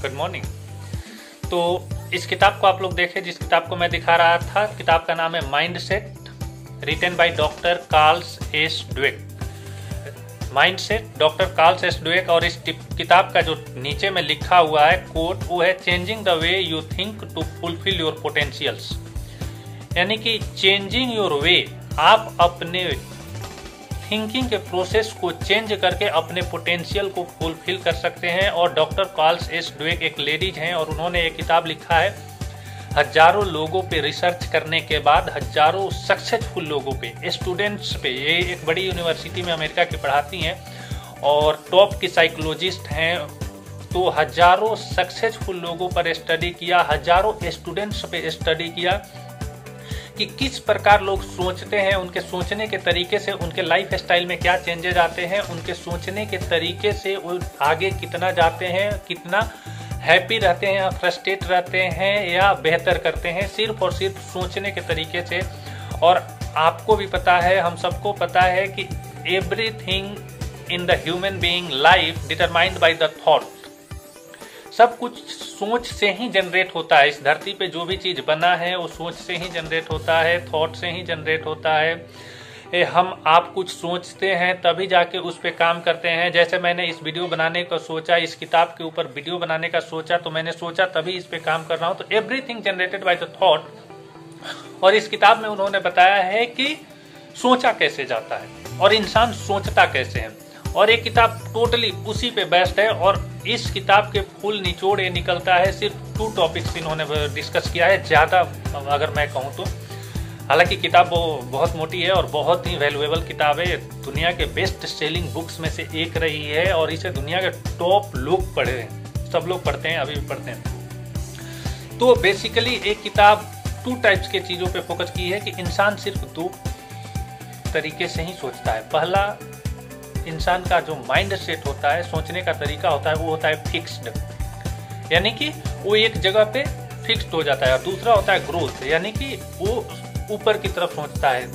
Good morning. तो इस किताब को आप लोग देखें, जिस किताब को मैं दिखा रहा था, किताब का नाम है mindset, written by doctor Carls S Dweck. Mindset, doctor Carls S Dweck. और इस किताब का जो नीचे में लिखा हुआ है कोट, वो है changing the way you think to fulfil your potentials. यानी कि चेंजिंग योर वे, आप अपने थिंकिंग के प्रोसेस को चेंज करके अपने पोटेंशियल को फुलफिल कर सकते हैं। और डॉक्टर कार्ल्स एस ड्वेक एक लेडीज हैं और उन्होंने एक किताब लिखा है। हजारों लोगों पे रिसर्च करने के बाद, हजारों सक्सेसफुल लोगों पे, स्टूडेंट्स पे, ये एक बड़ी यूनिवर्सिटी में अमेरिका की पढ़ाती हैं और टॉप की साइकोलॉजिस्ट हैं। तो हजारों सक्सेसफुल लोगों पर स्टडी किया, हजारों स्टूडेंट्स पे स्टडी किया कि किस प्रकार लोग सोचते हैं, उनके सोचने के तरीके से उनके लाइफ स्टाइल में क्या चेंजेस आते हैं, उनके सोचने के तरीके से वो आगे कितना जाते हैं, कितना हैप्पी रहते हैं या फ्रस्ट्रेट रहते हैं या बेहतर करते हैं, सिर्फ और सिर्फ सोचने के तरीके से। और आपको भी पता है, हम सबको पता है कि everything in the human being life determined by the thought. सब कुछ सोच से ही जनरेट होता है। इस धरती पे जो भी चीज बना है वो सोच से ही जनरेट होता है, थॉट से ही जनरेट होता है। हम आप कुछ सोचते हैं तभी जाके उस पे काम करते हैं। जैसे मैंने इस वीडियो बनाने का सोचा, इस किताब के ऊपर वीडियो बनाने का सोचा, तो मैंने सोचा तभी इस पे काम कर रहा हूँ। तो everything generated by the thought. और इस किताब में उन्होंने बताया है कि सोचा कैसे जाता है और इंसान सोचता कैसे है। और एक किताब टोटली उसी पे बेस्ड है। और इस किताब के फुल निचोड़ ये निकलता है, सिर्फ 2 टॉपिक्स इन्होंने डिस्कस किया है, ज़्यादा अगर मैं कहूँ तो। हालांकि किताब वो बहुत मोटी है और बहुत ही वैल्यूएबल किताब है। दुनिया के बेस्ट सेलिंग बुक्स में से एक रही है और इसे दुनिया के टॉप लोग पढ़े हैं, सब लोग पढ़ते हैं, अभी भी पढ़ते हैं। तो बेसिकली एक किताब 2 टाइप्स के चीज़ों पे फोकस की है कि इंसान सिर्फ 2 तरीके से ही सोचता है। पहला, इंसान का जो माइंड सेट होता है, सोचने का तरीका होता है, वो होता है फिक्स्ड, यानी कि वो एक जगह पे फिक्स्ड हो जाता है। और दूसरा होता है ग्रोथ, यानी कि वो ऊपर की तरफ सोचता है,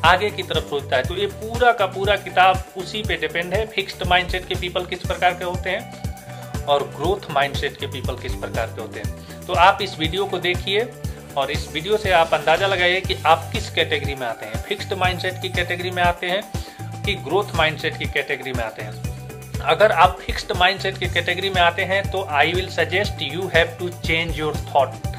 आगे की तरफ सोचता है। तो ये पूरा का पूरा किताब उसी पे डिपेंड है। फिक्स्ड माइंडसेट के पीपल किस प्रकार के होते हैं और ग्रोथ माइंडसेट के पीपल किस प्रकार के होते हैं। तो आप इस वीडियो को देखिए और इस वीडियो से आप अंदाजा लगाइए कि आप किस कैटेगरी में आते हैं, फिक्स्ड माइंडसेट की कैटेगरी में आते हैं कि ग्रोथ माइंडसेट की कैटेगरी में आते हैं। अगर आप फिक्स्ड माइंडसेट की कैटेगरी में आते हैं तो I will suggest you have to change your thought.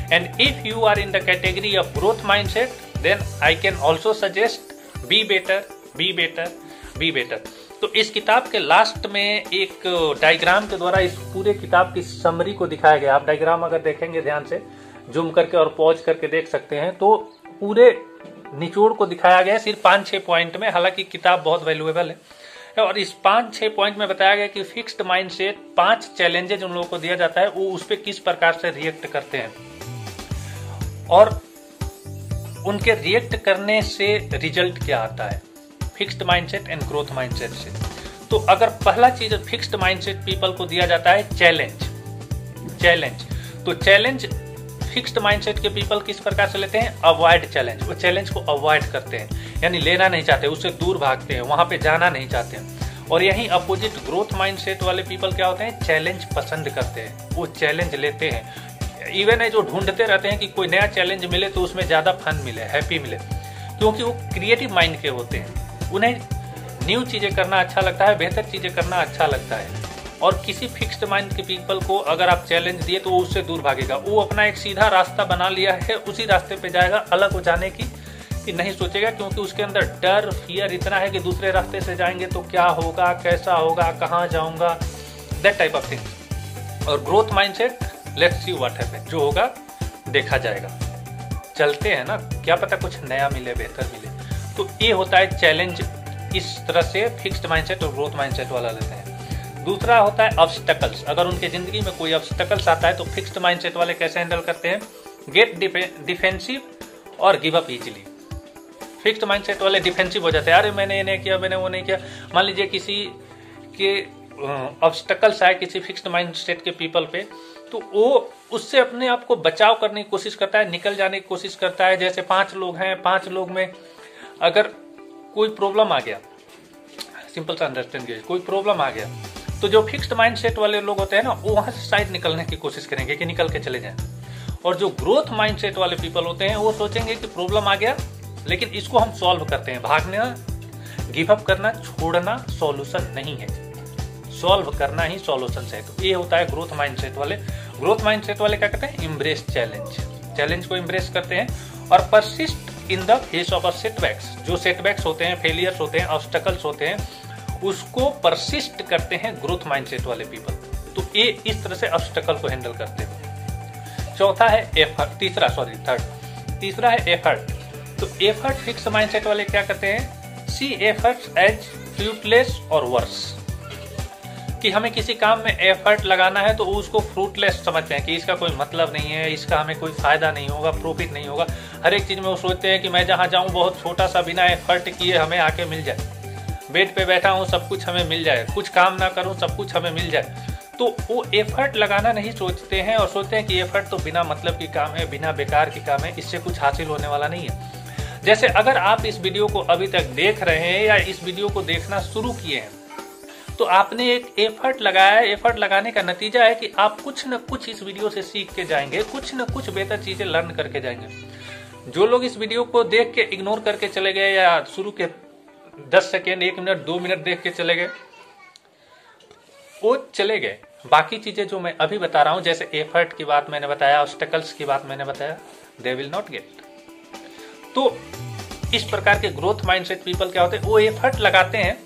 And if you are in the category of growth mindset, then I can also suggest be better, be better, be better. तो इस किताब के last में एक diagram के द्वारा इस पूरे किताब की समरी को दिखाया गया। आप डायग्राम अगर देखेंगे ध्यान से, जूम करके और पॉज करके देख सकते हैं, तो पूरे निचोड़ को दिखाया गया सिर्फ 5-6 पॉइंट में। हालांकि किताब बहुत वैल्यूएबल है और इस 5-6 पॉइंट में बताया गया कि फिक्स्ड माइंडसेट 5 चैलेंजेज उन लोगों को दिया जाता है, वो उस पर किस प्रकार से रिएक्ट करते हैं और उनके रिएक्ट करने से रिजल्ट क्या आता है, fixed mindset and growth mindset से। तो अगर पहला चीज फिक्स्ड माइंडसेट पीपल को दिया जाता है चैलेंज। तो चैलेंज फिक्स्ड माइंडसेट के पीपल किस प्रकार से लेते हैं, अवॉइड चैलेंज। वो चैलेंज को अवॉइड करते हैं, यानी लेना नहीं चाहते, उससे दूर भागते हैं, वहां पे जाना नहीं चाहते हैं। और यही अपोजिट ग्रोथ माइंडसेट वाले पीपल क्या होते हैं, चैलेंज पसंद करते हैं, वो चैलेंज लेते हैं। इवन है जो ढूंढते रहते हैं कि कोई नया चैलेंज मिले तो उसमें ज्यादा फन मिले, हैप्पी मिले, क्योंकि वो क्रिएटिव माइंड के होते हैं। उन्हें न्यू चीजें करना अच्छा लगता है, बेहतर चीजें करना अच्छा लगता है। और किसी फिक्स्ड माइंड के पीपल को अगर आप चैलेंज दिए तो वो उससे दूर भागेगा। वो अपना एक सीधा रास्ता बना लिया है, उसी रास्ते पे जाएगा, अलग हो जाने की नहीं सोचेगा, क्योंकि उसके अंदर डर, फियर इतना है कि दूसरे रास्ते से जाएंगे तो क्या होगा, कैसा होगा, कहाँ जाऊंगा, दैट टाइप ऑफ थिंग्स। और growth mindset, let's see what happens, जो होगा देखा जाएगा, चलते हैं ना, क्या पता कुछ नया मिले, बेहतर मिले। तो ये होता है चैलेंज। इस तरह से फिक्स्ड माइंडसेट और ग्रोथ माइंडसेट वाला लेते हैं। दूसरा होता है ऑब्स्टेकल्स। अगर उनके जिंदगी में कोई ऑब्स्टेकल्स आता है तो फिक्स्ड माइंडसेट वाले कैसे हैंडल करते हैं, गेट डिफेंसिव और give up easily. Fixed mindset वाले डिफेंसिव हो जाते हैं, अरे मैंने ये नहीं किया, मैंने वो नहीं किया। मान लीजिए किसी के ऑब्स्टेकल्स आए किसी फिक्स्ड माइंडसेट के पीपल पे, तो वो उससे अपने आप को बचाव करने की कोशिश करता है, निकल जाने की कोशिश करता है। जैसे 5 लोग हैं, 5 लोग में अगर कोई प्रॉब्लम आ गया, सिंपल सा अंडरस्टैंड कीजिए, कोई प्रॉब्लम आ गया तो तो जो फिक्स्ड माइंडसेट वाले लोग होते हैं ना, वो वहां से साइड निकलने की कोशिश करेंगे कि निकल के चले जाएं। और जो ग्रोथ माइंडसेट वाले पीपल होते हैं, वो सोचेंगे कि प्रॉब्लम आ गया, लेकिन इसको हम सॉल्व करते हैं। भागना, गिव अप करना, छोड़ना सॉल्यूशन नहीं है, सॉल्व करना ही सॉल्यूशन है। तो ये होता है ग्रोथ माइंडसेट वाले। ग्रोथ माइंडसेट वाले क्या करते हैं? इम्ब्रेस चैलेंज, चैलेंज को इम्ब्रेस करते हैं और persist in the face of setbacks. जो सेटबैक्स होते हैं, फेलियर्स होते हैं, ऑब्स्टेकल्स होते हैं, उसको परसिस्ट करते हैं ग्रोथ माइंडसेट वाले पीपल। तो ये इस तरह से ऑब्स्टेकल को हैंडल करते हैं। चौथा है एफर्ट, तीसरा है एफर्ट। तो एफर्ट फिक्स माइंडसेट वाले क्या करते हैं? सी एफर्ट्स एज फ्रूटलेस और वर्स, कि हमें किसी काम में एफर्ट लगाना है तो उसको फ्रूटलेस समझते हैं कि इसका कोई मतलब नहीं है, इसका हमें कोई फायदा नहीं होगा, प्रॉफिट नहीं होगा। हर एक चीज में वो सोचते हैं कि मैं जहां जाऊं बहुत छोटा सा, बिना एफर्ट किए हमें आके मिल जाए, बेड पे बैठा हूं सब कुछ हमें मिल जाए, कुछ काम ना करूं सब कुछ हमें मिल जाए। तो वो एफर्ट लगाना नहीं सोचते हैं और सोचते हैं कि एफर्ट तो बिना मतलब की काम है, बिना बेकार की काम है, इससे कुछ हासिल होने वाला नहीं है। जैसे अगर आप इस वीडियो को अभी तक देख रहे हैं या इस वीडियो को देखना शुरू किए हैं, तो आपने एक एफर्ट लगाया है। एफर्ट लगाने का नतीजा है कि आप कुछ न कुछ इस वीडियो से सीख के जाएंगे, कुछ न कुछ बेहतर चीजें लर्न करके जाएंगे। जो लोग इस वीडियो को देख के इग्नोर करके चले गए या शुरू के 10 सेकेंड, 1 मिनट, 2 मिनट देख के चले गए, वो चले गए। बाकी चीजें जो मैं अभी बता रहा हूं, जैसे एफर्ट की बात मैंने बताया, ऑब्स्टेकल्स की बात मैंने बताया, दे विल नॉट गेट। तो इस प्रकार के ग्रोथ माइंडसेट पीपल क्या होते हैं? वो एफर्ट लगाते हैं,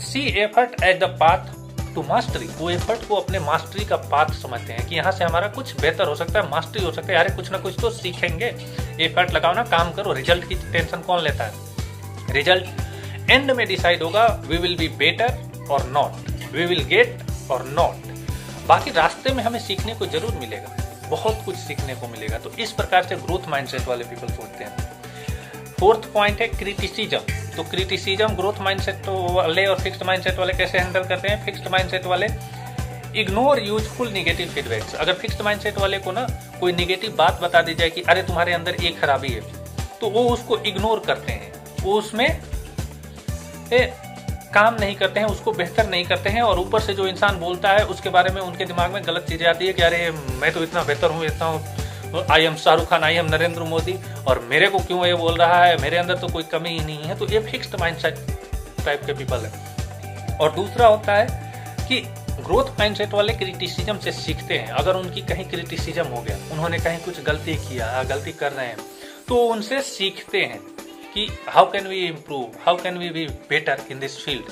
see effort at the path to mastery. वो एफर्ट को अपने मास्टरी का पाथ समझते हैं कि यहाँ से हमारा कुछ बेहतर हो सकता है, मास्टरी हो सकता है, यार कुछ ना कुछ तो सीखेंगे। एफर्ट लगाओ ना, काम करो, रिजल्ट की टेंशन कौन लेता है? रिजल्ट एंड में डिसाइड होगा, वी विल बी बेटर और नॉट, वी विल गेट और नॉट। बाकी रास्ते में हमें सीखने को जरूर मिलेगा, बहुत कुछ सीखने को मिलेगा। तो इस प्रकार से ग्रोथ माइंडसेट वाले पीपल सोचते हैं। फोर्थ पॉइंट है क्रिटिसिज्म। तो क्रिटिसिज्म ग्रोथ माइंडसेट वाले और फिक्स्ड माइंडसेट वाले कैसे हैंडल करते हैं? फिक्स्ड माइंडसेट वाले इग्नोर यूजफुल नेगेटिव फीडबैक्स। अगर फिक्स्ड माइंडसेट वाले को ना कोई नेगेटिव बात बता दी जाए कि अरे तुम्हारे अंदर एक खराबी है, तो वो उसको इग्नोर करते हैं, वो उसमें काम नहीं करते हैं, उसको बेहतर नहीं करते हैं। और ऊपर से जो इंसान बोलता है उसके बारे में उनके दिमाग में गलत चीजें आती है कि अरे मैं तो इतना बेहतर हूँ, इतना I am Shahrukh Khan, I am Narendra Modi, और मेरे को क्यों ये बोल रहा है, मेरे अंदर तो कोई कमी ही नहीं है। तो ये फिक्स्ड माइंडसेट टाइप के पीपल है। और दूसरा होता है कि ग्रोथ माइंडसेट वाले क्रिटिसिज्म से सीखते हैं। अगर उनकी कहीं क्रिटिसिज्म हो गया, उन्होंने कहीं कुछ गलती किया, गलती कर रहे हैं, तो उनसे सीखते हैं कि how can we improve, how can we be better in this field.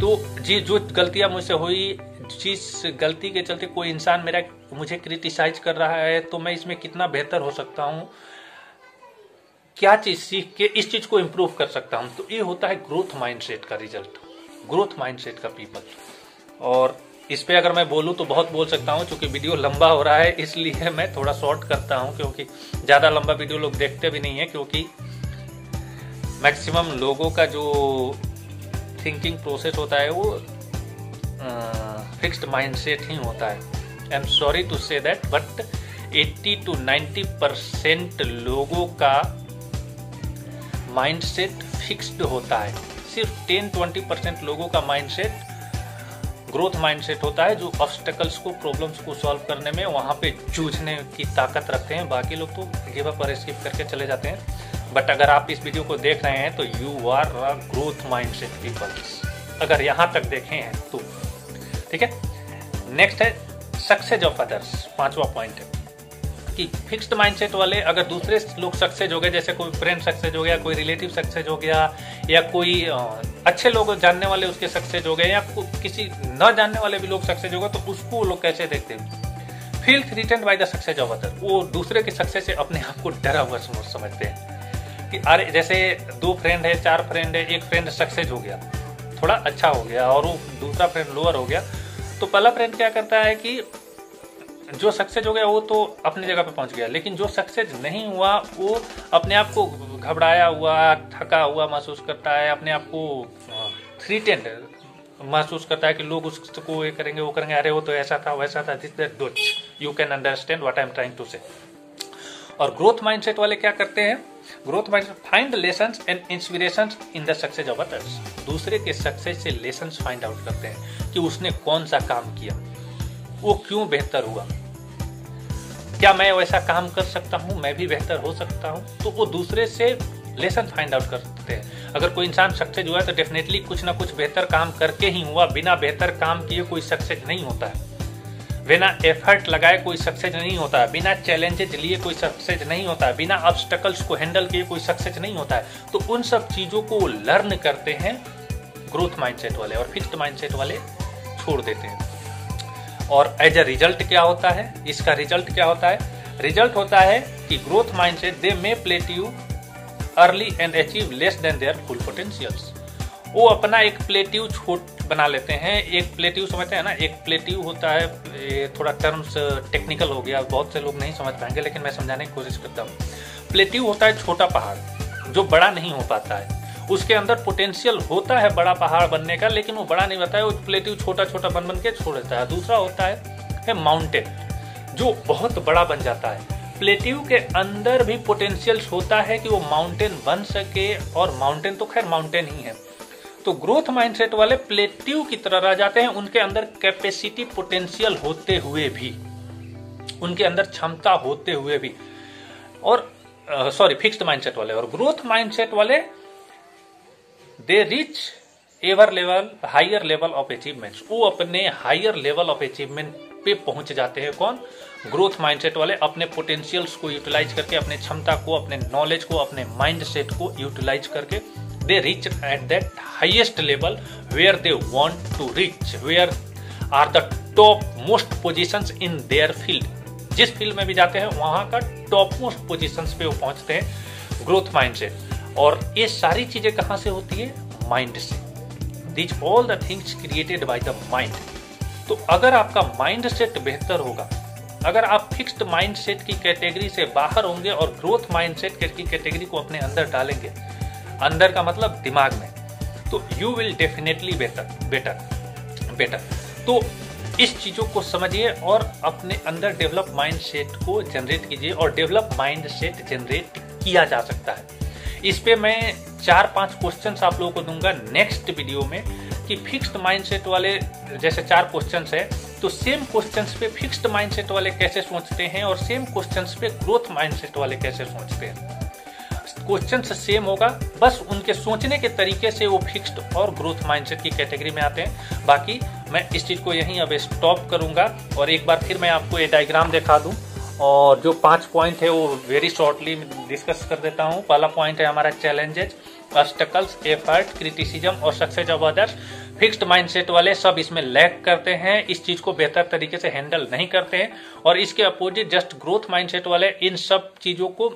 तो जी जो गलतियां मुझसे हुई, जिस गलती के चलते कोई इंसान मुझे क्रिटिसाइज कर रहा है, तो मैं इसमें कितना बेहतर हो सकता हूँ, क्या चीज सीख के इस चीज को इम्प्रूव कर सकता हूँ। तो ये होता है ग्रोथ माइंडसेट का रिजल्ट, ग्रोथ माइंडसेट का पीपल। और इस पे अगर मैं बोलूँ तो बहुत बोल सकता हूँ, क्योंकि वीडियो लंबा हो रहा है, इसलिए मैं थोड़ा शॉर्ट करता हूँ, क्योंकि ज्यादा लंबा वीडियो लोग देखते भी नहीं है, क्योंकि मैक्सिमम लोगों का जो थिंकिंग प्रोसेस होता है वो फिक्स्ड माइंडसेट ही होता है। I am sorry to say that, but 80 to 90% लोगों का माइंडसेट फिक्स्ड होता है। सिर्फ 10-20% लोगों का माइंडसेट ग्रोथ माइंडसेट होता है, जो ऑब्स्टेकल्स को, प्रॉब्लम्स को सॉल्व करने में वहां पे जूझने की ताकत रखते हैं। बाकी लोग तो गिव अप और स्किप करके चले जाते हैं। बट अगर आप इस वीडियो को देख रहे हैं तो you are a growth mindset peoples, अगर यहां तक देखे हैं तो। ठीक है, नेक्स्ट है सक्सेस ऑफ अदर्स। 5वां पॉइंट है कि फिक्स्ड माइंडसेट वाले अगर दूसरे लोग सक्सेस हो गए, जैसे कोई फ्रेंड सक्सेस हो गया, कोई रिलेटिव सक्सेस हो गया, या कोई अच्छे लोग जानने वाले उसके सक्सेस हो गए, या किसी न जानने वाले भी लोग सक्सेस हो गए, तो उसको वो लोग कैसे देखते हैं? Feel threatened by the success of other. वो दूसरे के सक्सेस से अपने आप को डरा हुआ समझते हैं कि अरे जैसे 2 फ्रेंड है, 4 फ्रेंड है, एक फ्रेंड सक्सेस हो गया, थोड़ा अच्छा हो गया, और वो दूसरा फ्रेंड लोअर हो गया, तो पहला फ्रेंड क्या करता है कि जो सक्सेस हो गया वो तो अपनी जगह पे पहुंच गया, लेकिन जो सक्सेस नहीं हुआ वो अपने आप को घबराया हुआ, थका हुआ महसूस करता है, अपने आप को थ्रेटेंड महसूस करता है कि लोग उसको ये करेंगे, वो करेंगे, अरे वो तो ऐसा था, वैसा था, this that, you can understand what I am trying to say. और ग्रोथ माइंडसेट वाले क्या करते हैं, growth mindset find lessons and inspirations in the success of others. दूसरे के सक्सेस से लेसन्स फाइंड आउट करते हैं कि उसने कौन सा काम किया, वो क्यों बेहतर हुआ, क्या मैं वैसा काम कर सकता हूं, मैं भी बेहतर हो सकता हूं। तो वो दूसरे से लेसन फाइंड आउट करते हैं। अगर कोई इंसान सक्सेस हुआ है तो डेफिनेटली कुछ ना कुछ बेहतर काम करके ही हुआ। बिना बेहतर काम किए कोई सक्सेस नहीं होता है, बिना एफर्ट लगाए कोई सक्सेस नहीं होता है, बिना चैलेंजेस लिए कोई सक्सेस नहीं होता है, बिना ऑब्स्टेकल्स को हैंडल किए कोई सक्सेस नहीं होता है। तो उन सब चीजों को लर्न करते हैं ग्रोथ माइंडसेट वाले, और फिक्स्ड माइंडसेट वाले छोड़ देते हैं। और एज अ रिजल्ट क्या होता है, इसका रिजल्ट क्या होता है, रिजल्ट होता है कि growth mindset they may plateau early and achieve less than there full potentials. वो अपना एक प्लेट्यू छोट बना लेते हैं। एक प्लेट्यू समझते हैं ना, एक प्लेट्यू होता है, ये थोड़ा टर्म्स टेक्निकल हो गया, बहुत से लोग नहीं समझ पाएंगे, लेकिन मैं समझाने की कोशिश करता हूँ। प्लेट्यू होता है छोटा पहाड़ जो बड़ा नहीं हो पाता है, उसके अंदर पोटेंशियल होता है बड़ा पहाड़ बनने का, लेकिन वो बड़ा नहीं होता है, वो प्लेट्यू छोटा छोटा बन के छोड़ देता है। दूसरा होता है माउंटेन जो बहुत बड़ा बन जाता है। प्लेट्यू के अंदर भी पोटेंशियल्स होता है कि वो माउंटेन बन सके, और माउंटेन तो खैर माउंटेन ही है। तो ग्रोथ माइंडसेट वाले प्लेट्यू की तरह रह जाते हैं, उनके अंदर कैपेसिटी पोटेंशियल होते हुए भी, उनके अंदर क्षमता होते हुए भी। और फिक्स्ड माइंडसेट वाले और ग्रोथ माइंडसेट वाले they reach ever level higher level of achievements. वो अपने हायर लेवल ऑफ अचीवमेंट पे पहुंच जाते हैं। कौन, ग्रोथ माइंडसेट वाले अपने पोटेंशियल्स को यूटिलाइज करके, अपने क्षमता को, अपने नॉलेज को, अपने माइंडसेट को यूटिलाइज करके they reach at that highest level where they want to reach, where are the top most positions in their field. जिस फील्ड में भी जाते हैं वहां का टॉप मोस्ट पोजीशंस पे वो पहुंचते हैं ग्रोथ माइंडसेट। और ये सारी चीजें कहां से होती है, माइंड से। These all the things created by the mind. तो अगर आपका माइंड सेट बेहतर होगा, अगर आप फिक्स्ड माइंड सेट की कैटेगरी से बाहर होंगे और ग्रोथ माइंड सेट की कैटेगरी को अपने अंदर डालेंगे, अंदर का मतलब दिमाग में, तो यू विल डेफिनेटली बेटर। तो इस चीजों को समझिए और अपने अंदर डेवलप माइंड सेट को जनरेट कीजिए। और डेवलप माइंड सेट जनरेट किया जा सकता है। इस पे मैं 4-5 क्वेश्चंस आप लोगों को दूंगा नेक्स्ट वीडियो में, कि फिक्स्ड माइंडसेट वाले जैसे 4 क्वेश्चंस है, तो सेम क्वेश्चंस पे फिक्स्ड माइंडसेट वाले कैसे सोचते हैं और सेम क्वेश्चंस पे ग्रोथ माइंडसेट वाले कैसे सोचते हैं। क्वेश्चंस सेम होगा, बस उनके सोचने के तरीके से वो फिक्स्ड और ग्रोथ माइंडसेट की कैटेगरी में आते हैं। बाकी मैं इस चीज को यहीं अब स्टॉप करूंगा और एक बार फिर मैं आपको ये डायग्राम दिखा दूं, और जो 5 पॉइंट है वो वेरी शॉर्टली डिस्कस कर देता हूं। पहला पॉइंट है हमारा चैलेंजेस, ऑब्स्टेकल्स, एफर्ट, क्रिटिसिज्म और success of others. Fixed mindset वाले सब इसमें लैक करते हैं, इस चीज को बेहतर तरीके से हैंडल नहीं करते हैं। और इसके अपोजिट जस्ट ग्रोथ माइंडसेट वाले इन सब चीजों को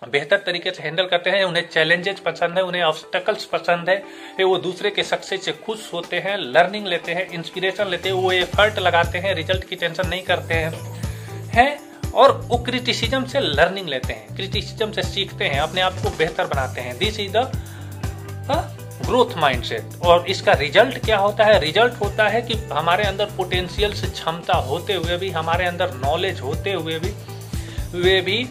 बेहतर तरीके से हैंडल करते हैं। उन्हें चैलेंजेस पसंद है, उन्हें ऑब्स्टेकल्स पसंद है, वो दूसरे के सक्सेस से खुश होते हैं, लर्निंग लेते हैं, इंस्पिरेशन लेते हैं, वो एफर्ट लगाते हैं, रिजल्ट की टेंशन नहीं करते हैं। और वो क्रिटिसिज्म से लर्निंग लेते हैं, क्रिटिसिज्म से सीखते हैं, अपने आप को बेहतर बनाते हैं। This is the growth mindset. और इसका रिजल्ट क्या होता है, रिजल्ट होता है कि हमारे अंदर पोटेंशियल से क्षमता होते हुए भी, हमारे अंदर नॉलेज होते हुए भी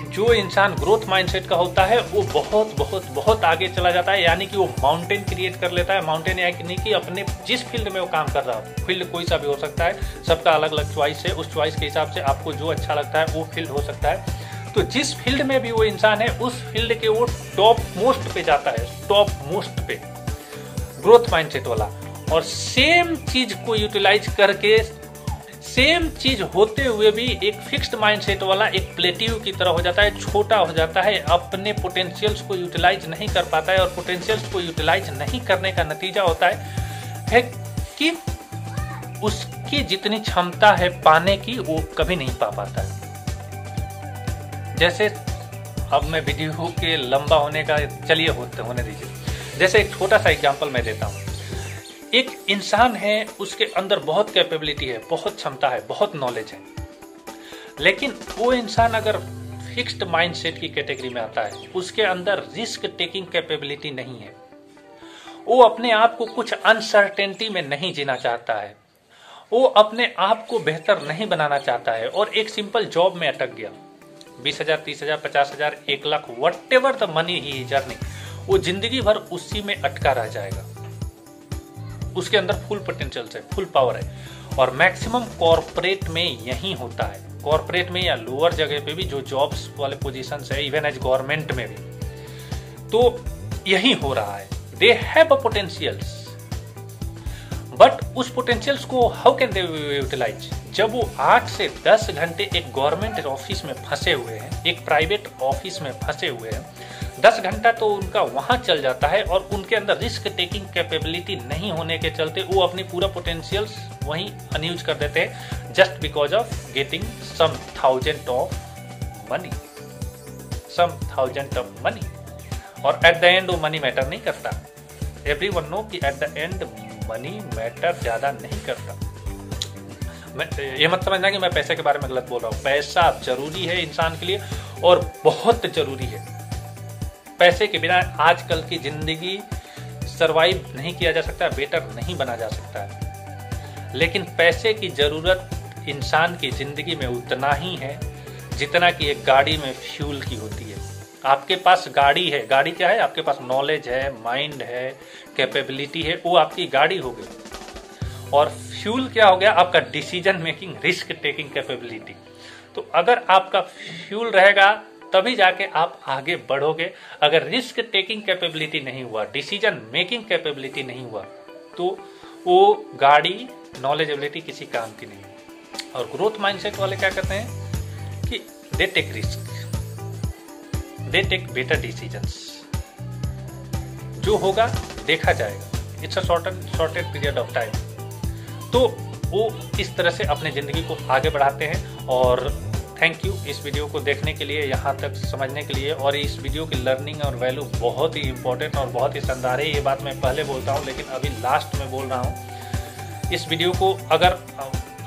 जो इंसान ग्रोथ माइंडसेट का होता है वो बहुत बहुत बहुत आगे चला जाता है। यानी कि वो माउंटेन क्रिएट कर लेता है। माउंटेन यानी कि अपने जिस फील्ड में वो काम कर रहा हो, फील्ड कोई सा भी हो सकता है, सबका अलग अलग चॉइस है, उस चॉइस के हिसाब से आपको जो अच्छा लगता है वो फील्ड हो सकता है। तो जिस फील्ड में भी वो इंसान है उस फील्ड के वो टॉप मोस्ट पे जाता है, टॉप मोस्ट पे ग्रोथ माइंडसेट वाला। और सेम चीज को यूटिलाइज करके, सेम चीज होते हुए भी एक फिक्स्ड माइंडसेट वाला एक प्लेट्यू की तरह हो जाता है, छोटा हो जाता है, अपने पोटेंशियल्स को यूटिलाइज नहीं कर पाता है। और पोटेंशियल्स को यूटिलाइज नहीं करने का नतीजा होता है कि उसकी जितनी क्षमता है पाने की वो कभी नहीं पा पाता है। जैसे अब मैं वीडियो के लंबा होने का चलिए होने दीजिए। जैसे एक छोटा सा एग्जांपल मैं देता हूँ। एक इंसान है, उसके अंदर बहुत कैपेबिलिटी है, बहुत क्षमता है, बहुत नॉलेज है, लेकिन वो इंसान अगर फिक्स्ड माइंडसेट की कैटेगरी में आता है, उसके अंदर रिस्क टेकिंग कैपेबिलिटी नहीं है, वो अपने आप को कुछ अनसर्टेनिटी में नहीं जीना चाहता है, वो अपने आप को बेहतर नहीं बनाना चाहता है और एक सिंपल जॉब में अटक गया। 20,000, 30,000, 50,000, 1,00,000, what ever the money he is earning, वो जिंदगी भर उसी में अटका रह जाएगा। उसके अंदर फुल पोटेंशियल है, फुल पावर है। और मैक्सिमम कॉर्पोरेट में यही होता है, कॉर्पोरेट में या लोअर जगह पे भी जो जॉब्स वाले पोजीशंस है, इवन एज गवर्नमेंट में भी, तो यही हो रहा है। They have a potentials, but उस पोटेंशियल्स को हाउ कैन दे यूटिलाइज? जब वो 8 से 10 घंटे एक गवर्नमेंट ऑफिस में फंसे हुए हैं, एक प्राइवेट ऑफिस में फंसे हुए हैं, 10 घंटा तो उनका वहां चल जाता है, और उनके अंदर रिस्क टेकिंग कैपेबिलिटी नहीं होने के चलते वो अपनी पूरा पोटेंशियल्स वहीं अनयूज कर देते हैं, just because of getting some thousand of money, some thousand of money. और एट द एंड वो मनी मैटर नहीं करता। एवरीवन नो कि at the end money matter ज्यादा नहीं करता। ये मत समझना कि मैं पैसे के बारे में गलत बोल रहा हूँ। पैसा जरूरी है इंसान के लिए, और बहुत जरूरी है। पैसे के बिना आजकल की जिंदगी सरवाइव नहीं किया जा सकता, बेटर नहीं बना जा सकता है। लेकिन पैसे की जरूरत इंसान की जिंदगी में उतना ही है जितना कि एक गाड़ी में फ्यूल की होती है। आपके पास गाड़ी है, गाड़ी क्या है? आपके पास नॉलेज है, माइंड है, कैपेबिलिटी है, वो आपकी गाड़ी हो गई। और फ्यूल क्या हो गया? आपका decision making, risk taking capability. तो अगर आपका फ्यूल रहेगा तभी जाके आप आगे बढ़ोगे। अगर रिस्क टेकिंग कैपेबिलिटी नहीं हुआ, डिसीजन मेकिंग कैपेबिलिटी नहीं हुआ, तो वो गाड़ी, नॉलेज एबिलिटी किसी काम की नहीं। और ग्रोथ माइंडसेट वाले क्या करते हैं कि they take risk, they take better decisions. जो होगा देखा जाएगा, it's a shorted period of time. तो वो इस तरह से अपने जिंदगी को आगे बढ़ाते हैं। और थैंक यू इस वीडियो को देखने के लिए, यहाँ तक समझने के लिए। और इस वीडियो की लर्निंग और वैल्यू बहुत ही इंपॉर्टेंट और बहुत ही शानदार है। ये बात मैं पहले बोलता हूँ, लेकिन अभी लास्ट में बोल रहा हूँ। इस वीडियो को अगर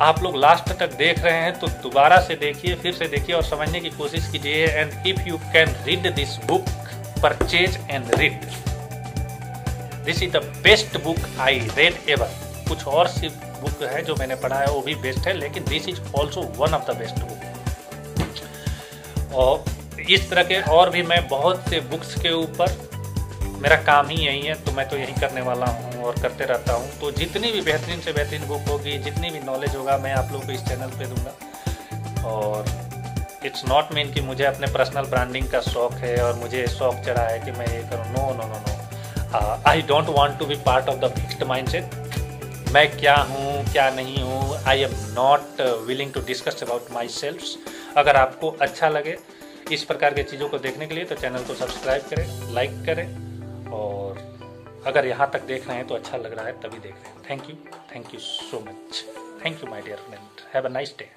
आप लोग लास्ट तक देख रहे हैं तो दोबारा से देखिए, फिर से देखिए और समझने की कोशिश कीजिए। And if you can read this book, purchase and read. This is the best book I read ever. कुछ और सी बुक है जो मैंने पढ़ा है, वो भी बेस्ट है, लेकिन this is also one of the best book. और इस तरह के और भी मैं बहुत से बुक्स के ऊपर, मेरा काम ही यही है, तो मैं तो यही करने वाला हूँ और करते रहता हूँ। तो जितनी भी बेहतरीन से बेहतरीन बुक होगी, जितनी भी नॉलेज होगा, मैं आप लोगों को इस चैनल पे दूंगा। और इट्स नॉट मीन कि मुझे अपने पर्सनल ब्रांडिंग का शौक है और मुझे शौक चढ़ा है कि मैं ये करूँ। No no no no, I don't want to be part of the fixed mindset. मैं क्या हूँ क्या नहीं हूँ, I am not willing to discuss about myself. अगर आपको अच्छा लगे इस प्रकार की चीज़ों को देखने के लिए तो चैनल को सब्सक्राइब करें, लाइक करें। और अगर यहाँ तक देख रहे हैं तो अच्छा लग रहा है, तभी देख रहे हैं। Thank you so much. Thank you my dear friend. Have a nice day.